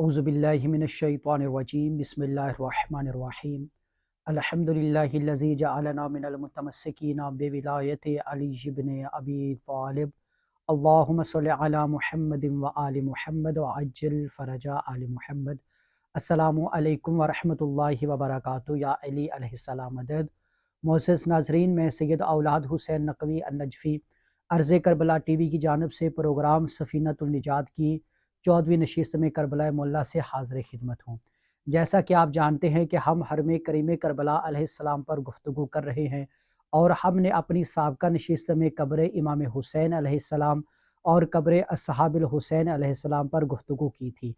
اعوذ باللہ من الشیطان الرجیم بسم اللہ الرحمن الرحیم الحمدللہ الذی جعلنا من المتمسکین بولایت علی بن ابی طالب اللہم صل علی محمد وآل محمد وعجل فرج آل محمد۔ السلام علیکم ورحمۃ اللہ وبرکاتہ۔ یا علی علیہ السلام مدد۔ معزز ناظرین، میں سید اولاد حسین نقوی النجفی عرض کربلا ٹی وی کی جانب سے پروگرام سفینۃ النجات کی 14ویں نشست میں کربلا معلیٰ سے حاضر خدمت ہوں۔ جیسا کہ آپ جانتے ہیں کہ ہم حرم کریم کربلا علیہ السلام پر گفتگو کر رہے ہیں، اور ہم نے اپنی سابقہ نشست میں قبر امام حسین علیہ السلام اور قبر اصحاب الحسین علیہ السلام پر گفتگو کی تھی،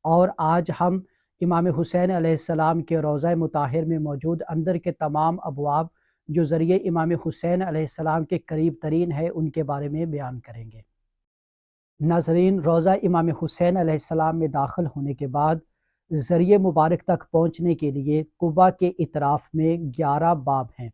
اور آج ہم امام حسین علیہ السلام کے روضہ مطہر میں موجود اندر کے تمام ابواب جو ذریعے امام حسین علیہ السلام کے قریب ترین ہے ان کے بارے میں بیان کریں گے۔ ناظرین، روضہ امام حسین علیہ السلام میں داخل ہونے کے بعد ذریعے مبارک تک پہنچنے کے لیے قبا کے اطراف میں 11 باب ہیں۔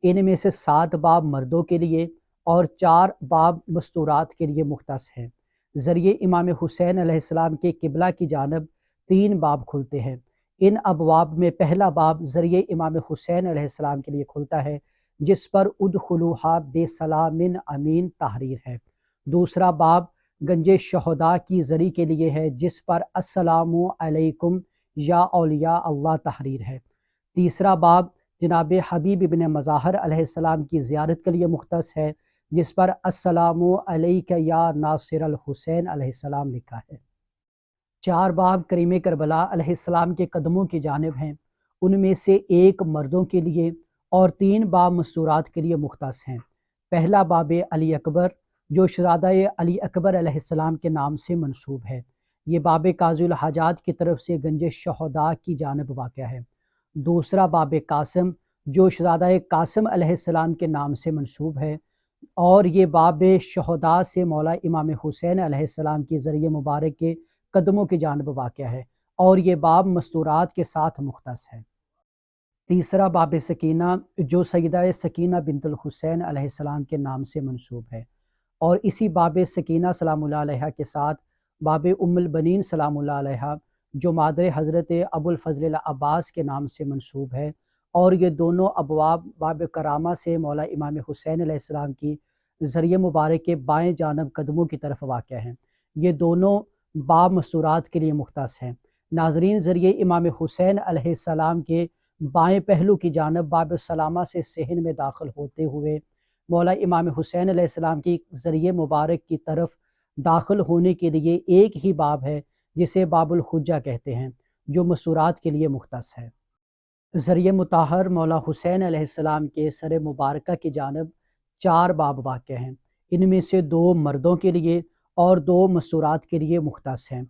ان میں سے 7 باب مردوں کے لیے اور 4 باب مستورات کے لیے مختص ہیں۔ ذریعے امام حسین علیہ السلام کے قبلہ کی جانب 3 باب کھلتے ہیں۔ ان ابواب میں پہلا باب ذریعے امام حسین علیہ السلام کے لیے کھلتا ہے، جس پر ادخلوہا بسلام امین تحریر ہے۔ دوسرا باب گنج شہداء کی زری کے لیے ہے، جس پر السلام علیکم یا اولیاء اللہ تحریر ہے۔ تیسرا باب جناب حبیب ابن مظاہر علیہ السلام کی زیارت کے لیے مختص ہے، جس پر السلام علیک یا ناصر الحسین علیہ السلام لکھا ہے۔ 4 باب کریم کربلا علیہ السلام کے قدموں کی جانب ہیں، ان میں سے 1 مردوں کے لیے اور 3 باب مستورات کے لیے مختص ہیں۔ پہلا باب علی اکبر جو شہزادہ علی اکبر علیہ السلام کے نام سے منسوب ہے، یہ باب قاضی الحاجات کی طرف سے گنج شہداء کی جانب واقع ہے۔ دوسرا باب قاسم جو شہزادہ قاسم علیہ السلام کے نام سے منسوب ہے، اور یہ باب شہداء سے مولا امام حسین علیہ السلام کی ذریعہ مبارک کے قدموں کی جانب واقع ہے، اور یہ باب مستورات کے ساتھ مختص ہے۔ تیسرا باب سکینہ جو سیدہ سکینہ بنت الحسین علیہ السلام کے نام سے منسوب ہے، اور اسی باب سکینہ سلام اللہ علیہ کے ساتھ باب ام البنین سلام اللہ علیہ جو مادر حضرت ابو الفضل العباس کے نام سے منسوب ہے، اور یہ دونوں ابواب باب کرامہ سے مولا امام حسین علیہ السلام کی ذریعہ مبارک کے بائیں جانب قدموں کی طرف واقع ہیں۔ یہ دونوں باب مستورات کے لیے مختص ہیں۔ ناظرین، ذریعہ امام حسین علیہ السلام کے بائیں پہلو کی جانب باب سلامہ سے صحن میں داخل ہوتے ہوئے مولا امام حسین علیہ السلام کی ذریعہ مبارک کی طرف داخل ہونے کے لیے ایک ہی باب ہے، جسے باب الحجہ کہتے ہیں، جو مستورات کے لیے مختص ہے۔ ذریعہ مطہر مولا حسین علیہ السلام کے سر مبارکہ کی جانب 4 باب واقع ہیں، ان میں سے 2 مردوں کے لیے اور 2 مستورات کے لیے مختص ہیں۔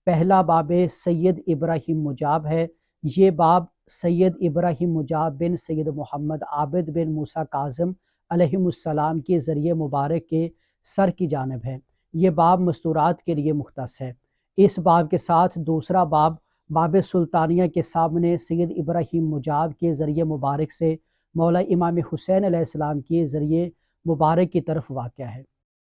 پہلا باب سید ابراہیم مجاب ہے، یہ باب سید ابراہیم مجاب بن سید محمد عابد بن موسیٰ کاظم علیہ السلام کے ذریعہ مبارک کے سر کی جانب ہے، یہ باب مستورات کے لیے مختص ہے۔ اس باب کے ساتھ دوسرا باب باب سلطانیہ کے سامنے سید ابراہیم مجاب کے ذریعہ مبارک سے مولا امام حسین علیہ السلام کے ذریعہ مبارک کی طرف واقع ہے۔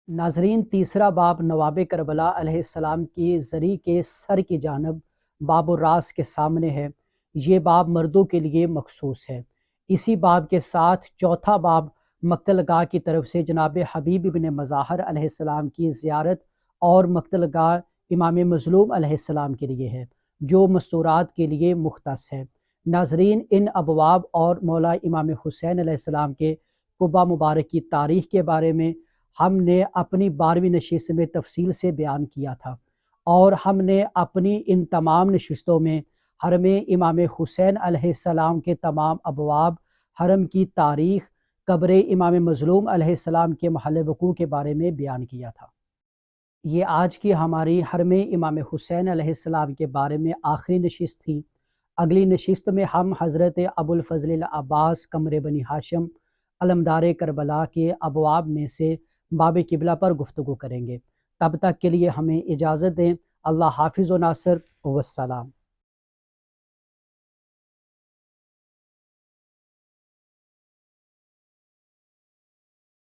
ناظرین، تیسرا باب نواب کربلا علیہ السلام کی زری کے سر کی جانب باب الراس کے سامنے ہے، یہ باب مردوں کے لیے مخصوص ہے۔ اسی باب کے ساتھ چوتھا باب مقتل گاہ کی طرف سے جناب حبیب ابن مظاہر علیہ السلام کی زیارت اور مقتل گاہ امام مظلوم علیہ السلام کے لیے ہے، جو مستورات کے لیے مختص ہے۔ ناظرین، ان ابواب اور مولا امام حسین علیہ السلام کے قبہ مبارک کی تاریخ کے بارے میں ہم نے اپنی 12ویں نشست میں تفصیل سے بیان کیا تھا، اور ہم نے اپنی ان تمام نشستوں میں حرم امام حسین علیہ السلام کے تمام ابواب، حرم کی تاریخ، قبر امام مظلوم علیہ السلام کے محل وقوع کے بارے میں بیان کیا تھا۔ یہ آج کی ہماری حرم امام حسین علیہ السلام کے بارے میں آخری نشست تھی۔ اگلی نشست میں ہم حضرت ابو الفضل العباس قمر بنی ہاشم علمدار کربلا کے ابواب میں سے باب قبلہ پر گفتگو کریں گے۔ تب تک کے لیے ہمیں اجازت دیں۔ اللہ حافظ و ناصر، والسلام۔